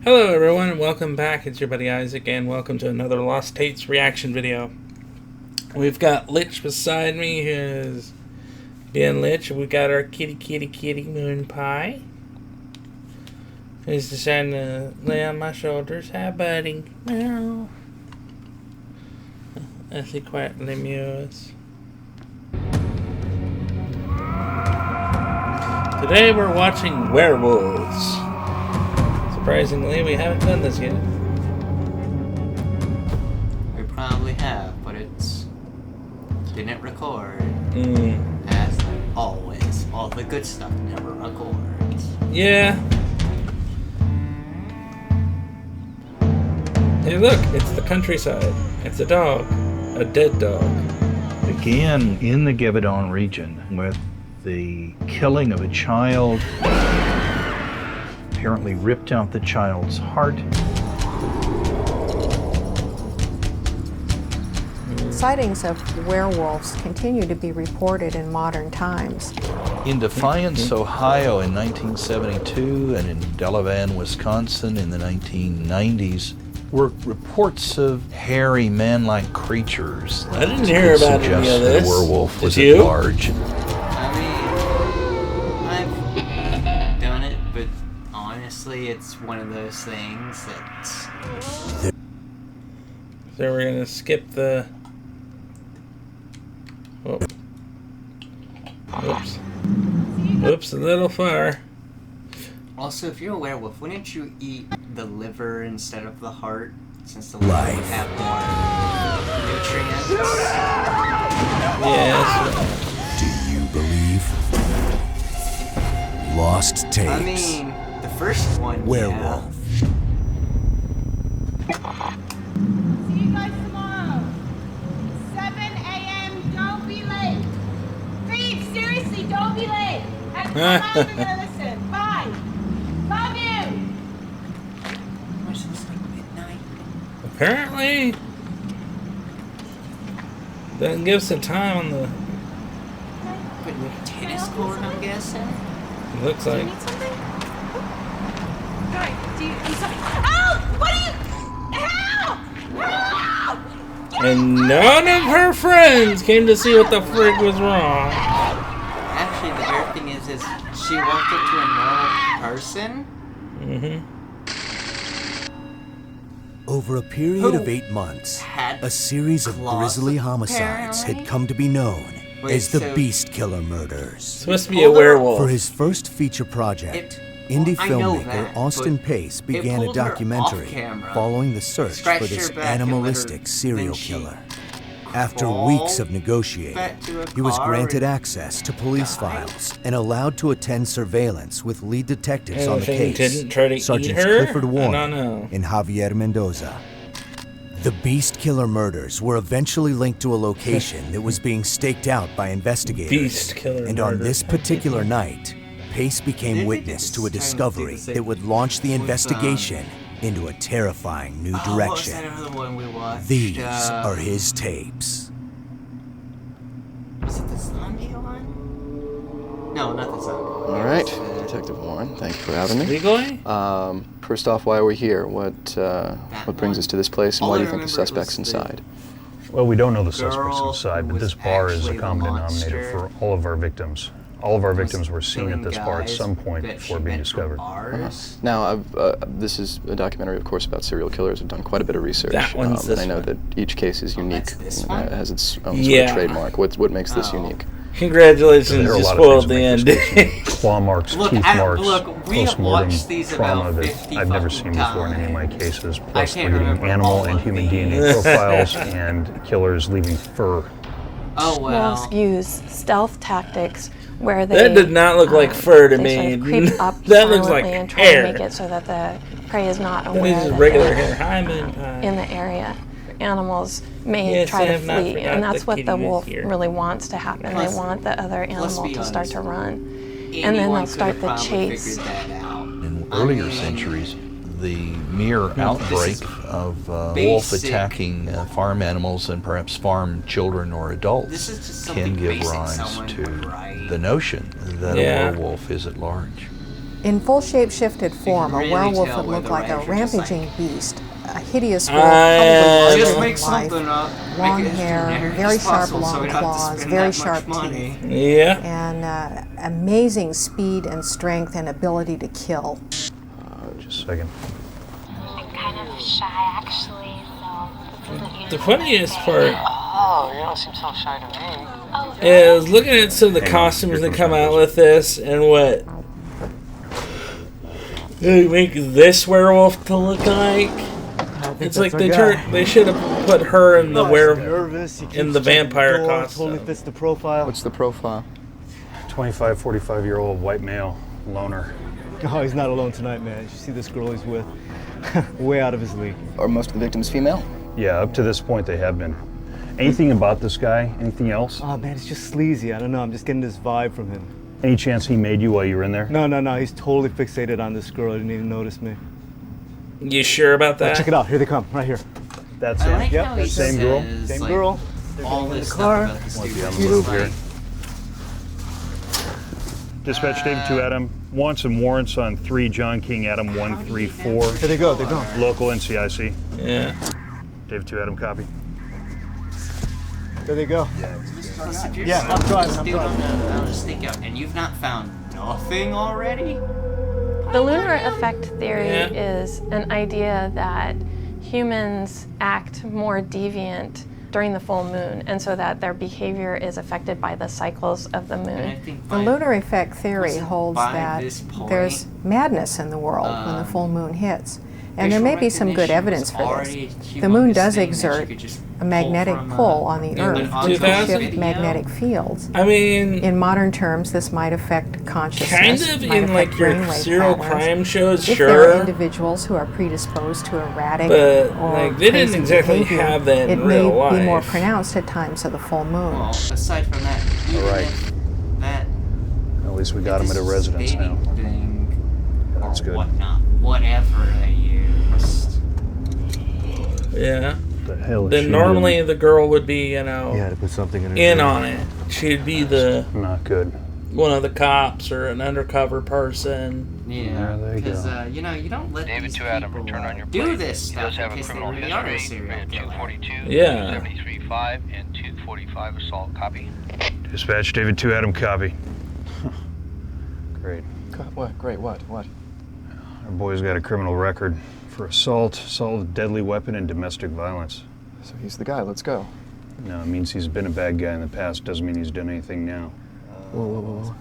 Hello everyone and welcome back. It's your buddy Isaac and welcome to another Lost Tapes reaction video. We've got Lich beside me who's being Lich. We got our kitty moon pie. Who's deciding to lay on my shoulders. Hi buddy. Meow. As he quietly mews. Today we're watching Werewolves. Surprisingly, we haven't done this yet. We probably have, but it's didn't record. As always, all the good stuff never records. Yeah. Hey look, it's the countryside. It's a dog. A dead dog. Began in the Gebedon region with the killing of a child. Apparently ripped out the child's heart. Sightings of werewolves continue to be reported in modern times. In Defiance, Ohio in 1972 and in Delavan, Wisconsin in the 1990s were reports of hairy man-like creatures. I didn't hear about any of this. The werewolf was Did you? at large. Honestly, it's one of those things that... So we're gonna skip the... Oh. Oops. Oops, a little far. Also, if you're a werewolf, wouldn't you eat the liver instead of the heart? Since the liver would have more nutrients. Yes. Do you believe? Lost Tapes. I mean... the first one, Werewolf. See you guys tomorrow. 7 a.m. Don't be late. Please, seriously, don't be late. And come out and listen. Bye. Love you. What's this, like midnight? Apparently. Doesn't give us a time on the... Putting a tennis court, I'm guessing? Looks Do you like. need something? Sorry, do you need something? Help! What are you? Help! Help! And none of her friends came to see what the frig was wrong. Actually, the weird thing is she walked up to a normal person. Over a period of 8 months, a series of grisly homicides had come to be known as the Beast Killer Murders. Supposed to be a werewolf. For his first feature project, indie filmmaker Austin Pace began a documentary following the search for this animalistic serial killer. After weeks of negotiating, he was granted access to police files and allowed to attend surveillance with lead detectives on the case, didn't try to Sergeants eat her? Clifford Warren and Javier Mendoza. The Beast Killer Murders were eventually linked to a location that was being staked out by investigators. Beast Killer and on this particular night, Pace became witness to a discovery that would launch the investigation into a terrifying new direction. These are his tapes. Was it the zombie one? No, not the zombie. All right, Detective Warren, thank you for having me. Legally? First off, why are we here? What brings us to this place, and why do you think the suspect's inside? Well, we don't know the suspects inside, but this bar is a common denominator for all of our victims. All of our victims were seen at this bar at some point before being discovered. Now, this is a documentary, of course, about serial killers. I've done quite a bit of research, That one's this and I know one. that each case is unique, and has its own sort Yeah. of trademark. What makes this unique? Congratulations, There are a you lot of spoiled things the that make this ending. case. Claw marks, Look, tooth marks, we have post-mortem watched these trauma about that 50 I've never seen fucking before in any of my cases. Plus, can't we're getting remember animal all and of human these. DNA profiles and killers leaving fur. Oh, Wolves well. use stealth tactics where they That did not look like fur to they me. sort of creep up That looks like silently and try hair. to make it so that the prey is not That aware is that regular they're hair. Hi, moon pie. in the area. Animals may Yes, try I to have not flee, forgot and that's that what Kitty the was wolf here. really wants to happen. Plus- They want the other animal be to start honest, to run. Anyone And then they'll could start have the probably chase. figured that out. In earlier centuries, the mere outbreak of wolf basic. attacking farm animals and perhaps farm children or This adults is just can something give basic rise someone to would write. the notion that Yeah. a werewolf is at large. In full shape-shifted form, a really werewolf tell would where look the like a ranch are just rampaging beast, a hideous wolf, probably Just larger make than life, something up. long Make it as hair, generic very as sharp possible so long we don't have to claws, spend very that much sharp money. teeth, Yeah. and amazing speed and strength and ability to kill. Just a second. I'm kind of shy, actually, so... The funniest part Oh, you don't seem so shy to me. is looking at some of the Hang on, costumes here that comes come my out person. with this and what they make this werewolf to look like. It's like they should have put her in the in the vampire costume. Totally fits the profile. What's the profile? 25, 45-year-old white male, loner. Oh, he's not alone tonight, man. You see this girl he's with? Way out of his league. Are most of the victims female? Yeah, up to this point they have been. Anything about this guy? Anything else? Oh, man, it's just sleazy. I don't know. I'm just getting this vibe from him. Any chance he made you while you were in there? No. He's totally fixated on this girl. He didn't even notice me. You sure about that? Check it out. Here they come. Right here. That's I him. like Yep, how he same girl? says, Same like, girl. all in the this car. stuff about the Want the students. envelope Like, here. Dispatch David 2 Adam. Wants and warrants on 3 John King Adam 134. Here they go. They're going. Local NCIC. Yeah. David 2 Adam copy. There they go. plus if you're Yeah, I'm driving, this I'm dude driving. on a stakeout and you've not found nothing already? The lunar effect theory Yeah. is an idea that humans act more deviant during the full moon, and so that their behavior is affected by the cycles of the And I moon. think The by- lunar effect theory listen, holds by that this point, there's madness in the world when the full moon hits. And there facial may be some good recognition evidence was for this. already a The moon humongous does thing that you exert could just a magnetic pull from, pull on the an Earth to 2000 shift magnetic fields. I mean, In modern terms, this might affect consciousness. kind of might in like affect your brainwave serial patterns. crime shows, If there are sure. individuals who are predisposed to erratic But, or like, they didn't crazy exactly behavior, have that in it real may be more life. pronounced at times of the full moon. Well, aside from that, even All right. if that At least we got him at a this residence now. dating thing or That's good. whatnot, whatever they used. Yeah. The hell is Then she normally the girl would be, you know, Yeah, to put something in her in ear. on it. She'd be the doing? Not good. one of the cops or an undercover person. Yeah, There they because go. you know you don't let David these 2 Adam, people return on your do plate. this He stuff does have in a case they criminal really are a history. serial Ran killer. 242, Yeah. 73.5, and 245 assault. Copy. Dispatch David 2 Adam copy. Great. What? Great. What? Our boy's got a criminal record for assault with a deadly weapon, and domestic violence. So he's the guy. Let's go. No, it means he's been a bad guy in the past. Doesn't mean he's done anything now. Whoa.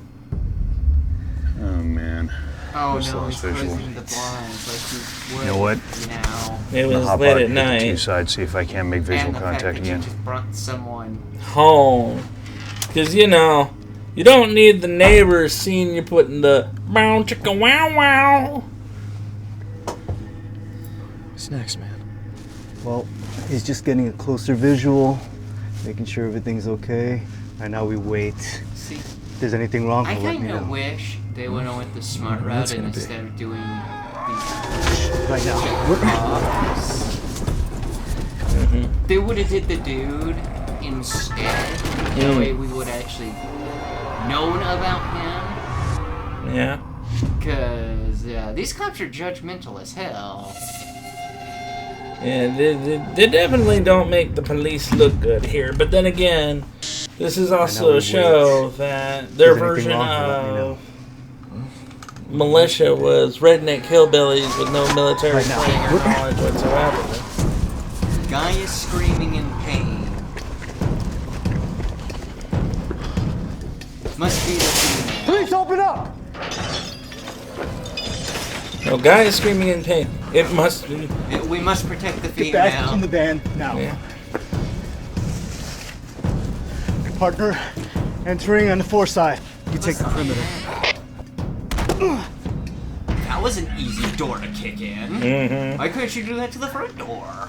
Oh man. Oh Just no, lost he's visual. closing the blinds like he would You know what? now. It I'm gonna was hop late out at and hit the night. T-side, see if I can't make visual And the fact contact that you again. just brought someone. Home. Because, you know, you don't need the neighbors seeing you putting the bow chicka wow wow. What's next, man? Well, he's just getting a closer visual, making sure everything's okay. Right now we wait. See, If there's anything wrong, I he'll let me kind of know. wish they would have went the smart route That's and gonna be. instead of doing these Right now. pops, they would have did the dude instead. That way we would actually known about him. Yeah. Cause these cops are judgmental as hell. Yeah, they definitely don't make the police look good here. But then again, this is also we a show that their If there's anything version wrong, he'll let me know. of militia was redneck hillbillies with no military Right now. training or knowledge whatsoever. Guy is screaming in pain. Must be the female. Please open up! No, guy is screaming in pain. It must be. We must protect the Get back in the female. van now. Yeah. Partner, entering on the fore side. You take the perimeter. That was an easy door to kick in. Mm-hmm. Why couldn't you do that to the front door?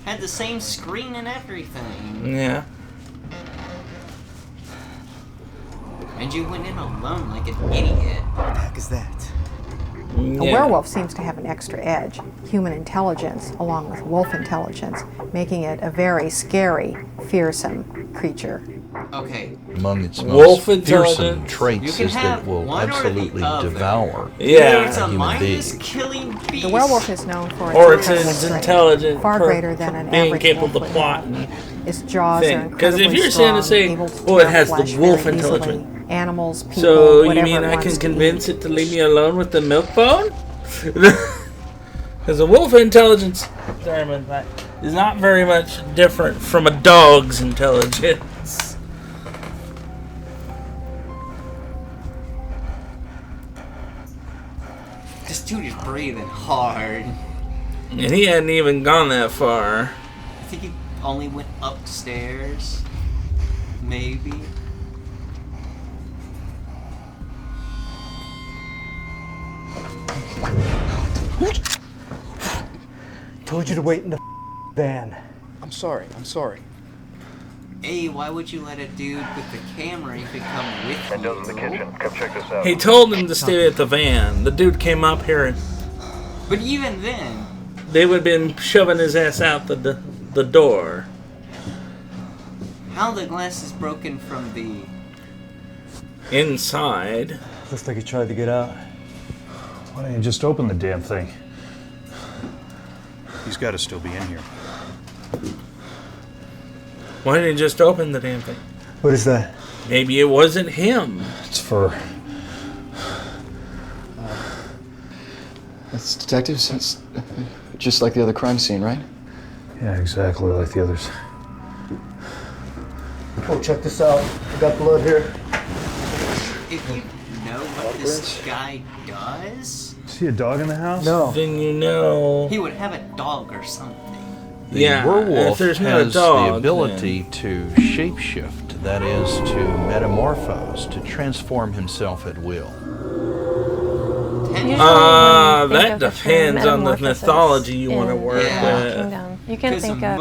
Had the same screen and everything. Yeah. And you went in alone like an idiot. What the heck is that? A Yeah. werewolf seems to have an extra edge, human intelligence along with wolf intelligence, making it a very scary, fearsome creature. Okay. Among its Wolf most fearsome intelligence. traits is that it will absolutely devour Yeah. It's a human being. mindless-killing beast. The werewolf is known for Or its it's incredible strength, intelligent far for greater than an being average capable wolf to would plot have. and Its jaws thing. are 'Cause if incredibly you're saying to strong, say, able to oh, it tear has the flesh wolf very easily. intelligence. Animals, people, So you whatever mean it I wants can to convince eat. it to leave me alone with the milk bone? Because a wolf intelligence, is not very much different from a dog's intelligence. This dude is breathing hard. And he hadn't even gone that far. I think he only went upstairs. Maybe. Told you to wait in the van. I'm sorry. Hey, why would you let a dude with the camera even come with you? Windows in the kitchen. Come check this out. He told him to stay at the van. The dude came up here and But even then, they would have been shoving his ass out the door. how the glass is broken from the... Inside. Looks like he tried to get out. Why don't you just open the damn thing? He's got to still be in here. Why didn't he just open the damn thing? What is that? Maybe it wasn't him. It's for... That's detectives. It's just like the other crime scene, right? Yeah, exactly like the others. Oh, check this out. I got blood here. If you know what this guy does, See a dog in the house? No. Then you know. he would have a dog or something. The Yeah, werewolf if there's not a has dog, the ability to shapeshift, that is, to metamorphose, to transform himself at will. That depends on the mythology you want to work with. Kingdom. You can think of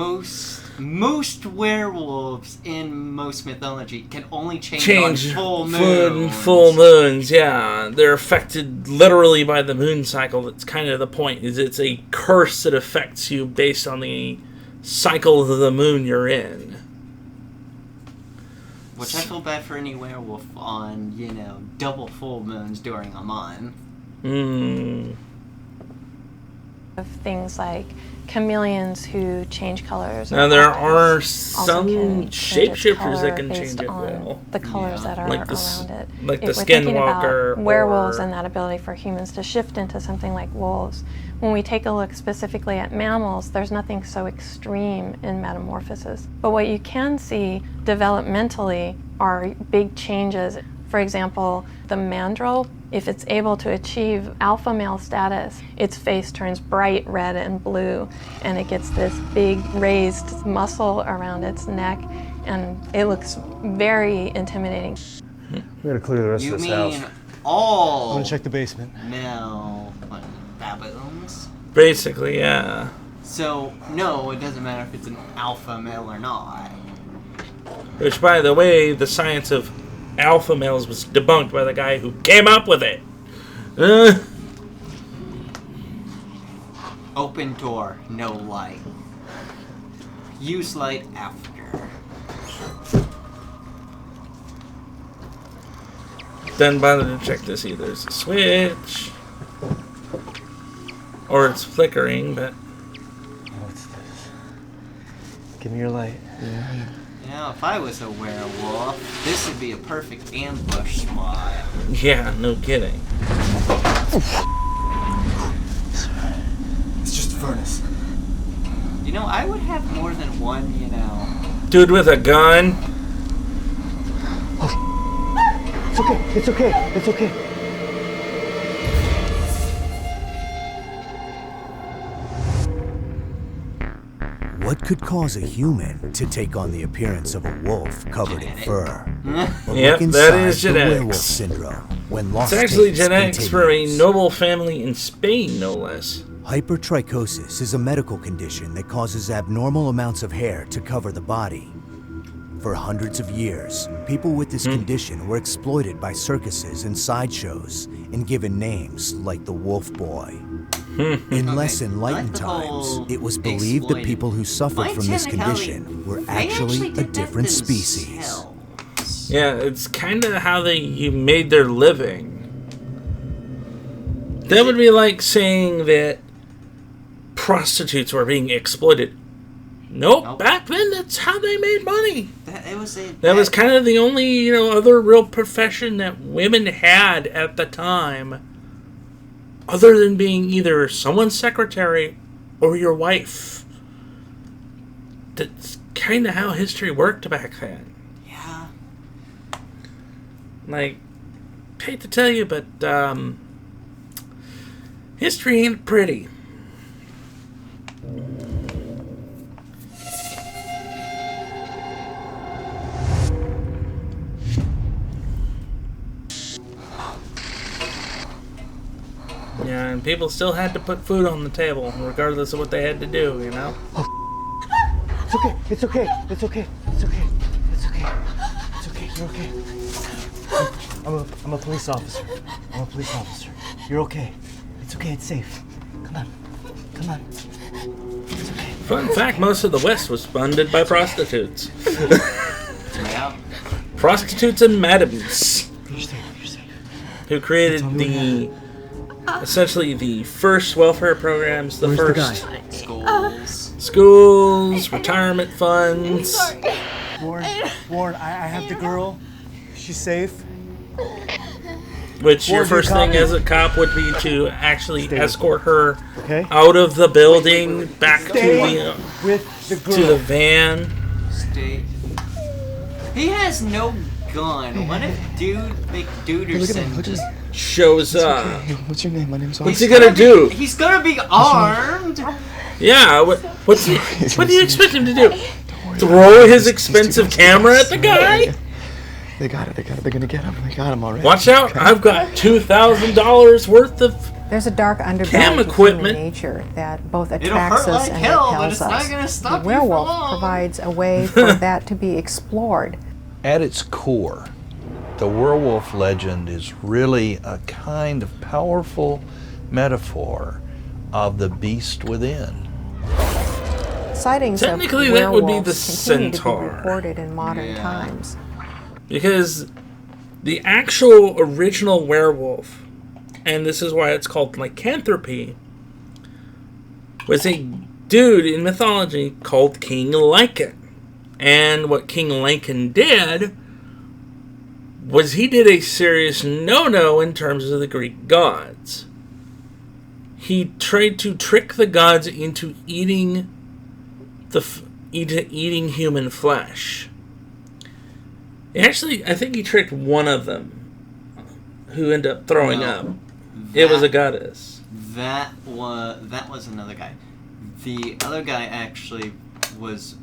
most werewolves in most mythology can only change on full moons. Yeah, they're affected literally by the moon cycle. That's kind of the point. Is it's a curse that affects you based on the cycle of the moon you're in. Which I feel bad for any werewolf on, double full moons during a month. of things like chameleons who change colors. Now there are some can shapeshifters that can change it on well. the colors that are Like the around it. like the If we're thinking about skinwalker werewolves or- and that ability for humans to shift into something like wolves. When we take a look specifically at mammals, there's nothing so extreme in metamorphosis. But what you can see developmentally are big changes. For example, the mandrill, if it's able to achieve alpha male status, its face turns bright red and blue, and it gets this big raised muscle around its neck, and it looks very intimidating. We gotta clear the rest You of this mean house. all I'm gonna check the basement. male baboons? Basically, yeah. So, no, it doesn't matter if it's an alpha male or not. Which, by the way, the science of alpha males was debunked by the guy who came up with it. Open door, no light. Use light after. Didn't bother to check to see there's a switch. Or it's flickering, but... What's this? Give me your light. Yeah, if I was a werewolf, this would be a perfect ambush spot. Yeah, no kidding. It's just a furnace. I would have more than one, Dude with a gun? It's okay, it's okay, it's okay. What could cause a human to take on the appearance of a wolf covered in fur? Or Yep, look that inside is the werewolf genetics. syndrome when lost It's actually tapes genetics for a continues. noble family in Spain, no less. Hypertrichosis is a medical condition that causes abnormal amounts of hair to cover the body. For hundreds of years, people with this condition were exploited by circuses and sideshows and given names like the Wolf Boy. In less enlightened times, it was believed that people who suffered from this condition were actually a different species. Yeah, it's kind of how you made their living. That would be like saying that prostitutes were being exploited. Nope. Back then that's how they made money. That was kind of the only, other real profession that women had at the time, other than being either someone's secretary or your wife. That's kind of how history worked back then. Yeah. Like, hate to tell you, but history ain't pretty. Yeah, and people still had to put food on the table, regardless of what they had to do, It's okay. It's okay. It's okay. It's okay. It's okay. It's okay. You're okay. I'm a police officer. I'm a police officer. You're okay. It's okay. It's safe. Come on. Come on. It's okay. Fun fact, most of the West was funded by prostitutes. Prostitutes and madams. You're safe. You're safe. Who created essentially the first welfare programs, the first schools, retirement funds. Warren, I have the girl. She's safe. Which your first thing as a cop would be to actually escort her out of the building back to the van. He has no gun. What if McDuderson just shows up? Hey, what's your name? My name's What's he gonna do? He's gonna be armed. Yeah, what do you expect him to do? Throw his expensive camera at the guy? They got it. They're gonna get him. They got him already. Watch out! Okay. I've got $2,000 worth of There's a dark underbelly to human nature that both attracts us and repels us. The werewolf provides a way for that to be explored. At its core, the werewolf legend is really a kind of powerful metaphor of the beast within. Sightings of Technically, that would be the werewolves continue to be centaur. reported in modern times. Because the actual original werewolf, and this is why it's called lycanthropy, was a dude in mythology called King Lycan. And what King Lycan did was he did a serious no-no in terms of the Greek gods. He tried to trick the gods into eating eating human flesh. Actually, I think he tricked one of them, who ended up throwing up. It was a goddess. That was another guy. The other guy actually was.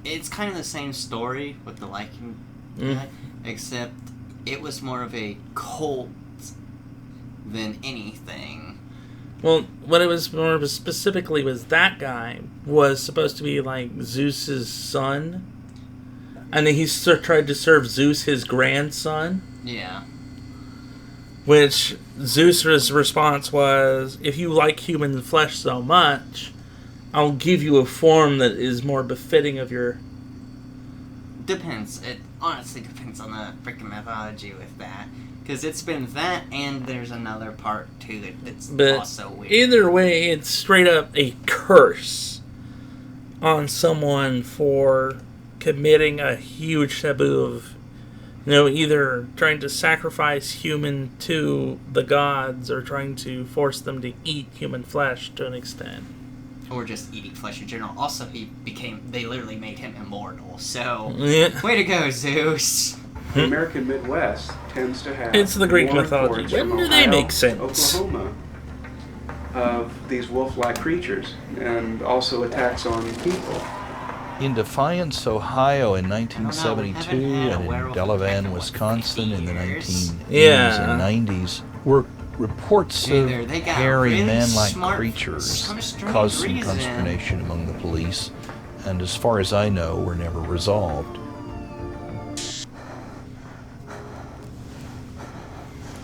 It's kind of the same story with the Lycan guy, except it was more of a cult than anything. Well, what it was more specifically was that guy was supposed to be like Zeus's son. And then he tried to serve Zeus his grandson. Yeah. Which Zeus's response was, if you like human flesh so much, I'll give you a form that is more befitting of your... Depends. It honestly depends on the freaking mythology with that. Because it's been that, and there's another part, too, that's also weird. Either way, it's straight up a curse on someone for committing a huge taboo of, either trying to sacrifice human to the gods or trying to force them to eat human flesh to an extent. Or just eating flesh in general. Also, they literally made him immortal, so way to go, Zeus. The American Midwest tends to have it's the Greek more mythology. reports When from do they Ohio, make sense? Oklahoma, of these wolf-like creatures, and also attacks on people. In Defiance, Ohio in 1972 and in Delavan, Wisconsin in the 1980s and 90s were reports of hairy really man-like smart creatures for some strange caused some reason. consternation among the police, and as far as I know, were never resolved.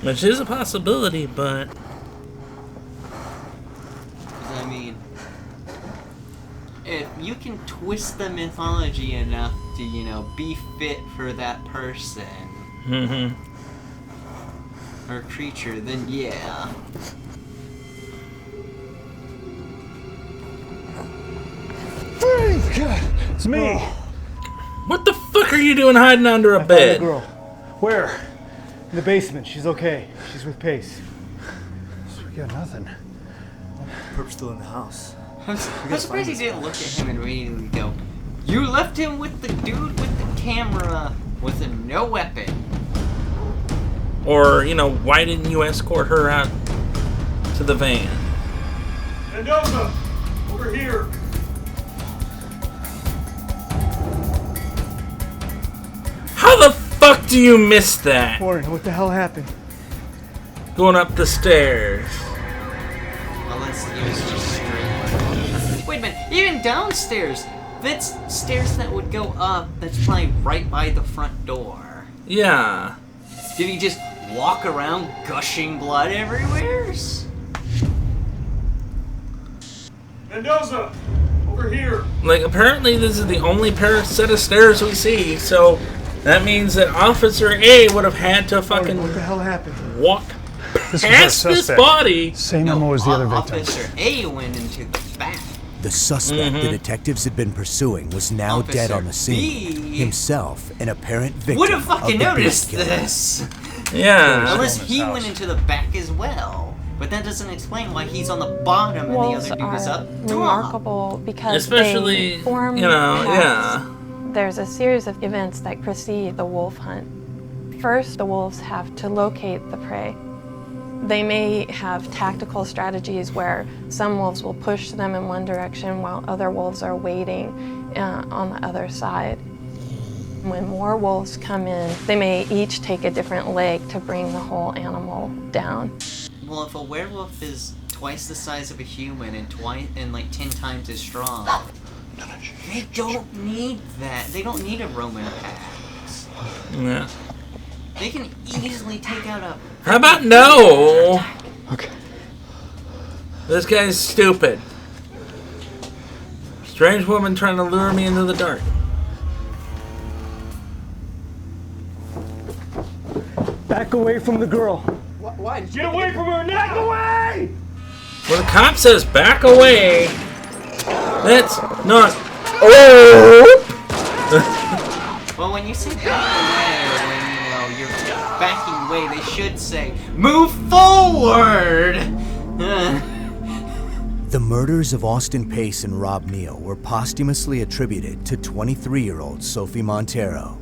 Which is a possibility, but... I mean, if you can twist the mythology enough to, you know, be fit for that person. Or creature, then yeah. It's me. What the fuck are you doing hiding under a I bed? found the girl. Where? In the basement. She's okay. She's with Pace. So we got nothing. Perp's still in the house. I'm surprised he didn't look at him and immediately go, "You left him with the dude with the camera with a no weapon." Or, you know, why didn't you escort her out to the van? Mendoza! Over here! How the fuck do you miss that? Warren, what the hell happened? Going up the stairs. Unless he was just straight. Wait a minute, even downstairs! That's stairs that would go up, that's probably right by the front door. Yeah. Did he just walk around gushing blood everywhere? Mendoza! Over here! Like, apparently this is the only set of stairs we see, so that means that Officer A would have had to fucking what the hell happened? Walk past this body. Same MO as the other victim. Officer A went into the back. The suspect the detectives had been pursuing was now dead on the scene. B Himself an apparent victim would have fucking of the noticed beast killer. this. Yeah. Unless he went into the back as well. But that doesn't explain why he's on the bottom and the Wolves other dude is are up top. remarkable because Especially, they form you know, packs. yeah. There's a series of events that precede the wolf hunt. First, the wolves have to locate the prey. They may have tactical strategies where some wolves will push them in one direction while other wolves are waiting on the other side. When more wolves come in, they may each take a different leg to bring the whole animal down. Well, if a werewolf is twice the size of a human and like 10 times as strong, they don't need that. They don't need a Roman pact. Yeah. They can easily take out a... How about no? Okay. This guy's stupid. Strange woman trying to lure me into the dark. Back away from the girl. Why? Get away from her now! Back away! Well, the cop says back away. That's not... Oh! Well, when you say back away, when you know, you're backing away, they should say, move forward! The murders of Austin Pace and Rob Neal were posthumously attributed to 23-year-old Sophie Montero.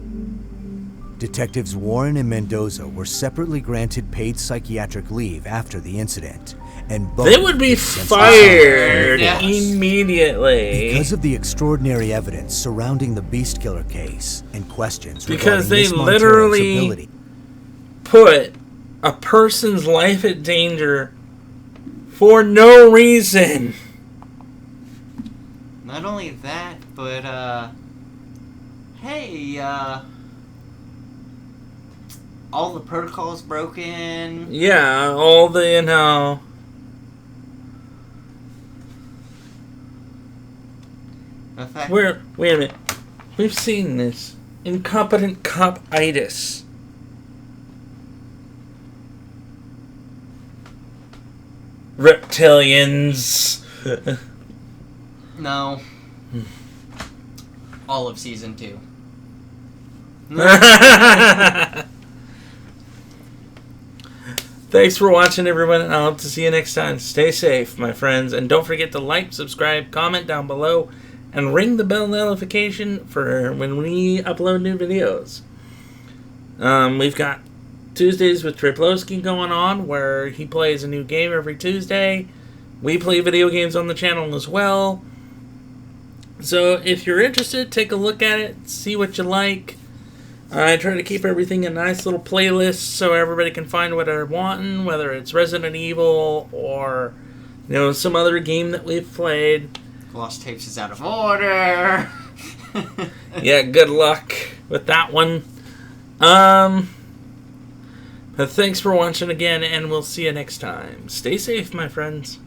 Detectives Warren and Mendoza were separately granted paid psychiatric leave after the incident, and both they would be fired immediately because of the extraordinary evidence surrounding the Beast Killer case and questions because regarding they Miss Montero's literally ability. put a person's life at danger for no reason. Not only that, but, hey, all the protocols broken. Yeah, all the, you know... Wait a minute. We've seen this. Incompetent cop-itis. Reptilians. No. All of season 2. Thanks for watching, everyone, and I hope to see you next time. Stay safe, my friends, and don't forget to like, subscribe, comment down below, and ring the bell notification for when we upload new videos. We've got Tuesdays with Triplowski going on, where he plays a new game every Tuesday. We play video games on the channel as well. So if you're interested, take a look at it, see what you like. I try to keep everything in nice little playlists so everybody can find what they're wanting, whether it's Resident Evil or, you know, some other game that we've played. Lost Tapes is out of order. Yeah, good luck with that one. But thanks for watching again, and we'll see you next time. Stay safe, my friends.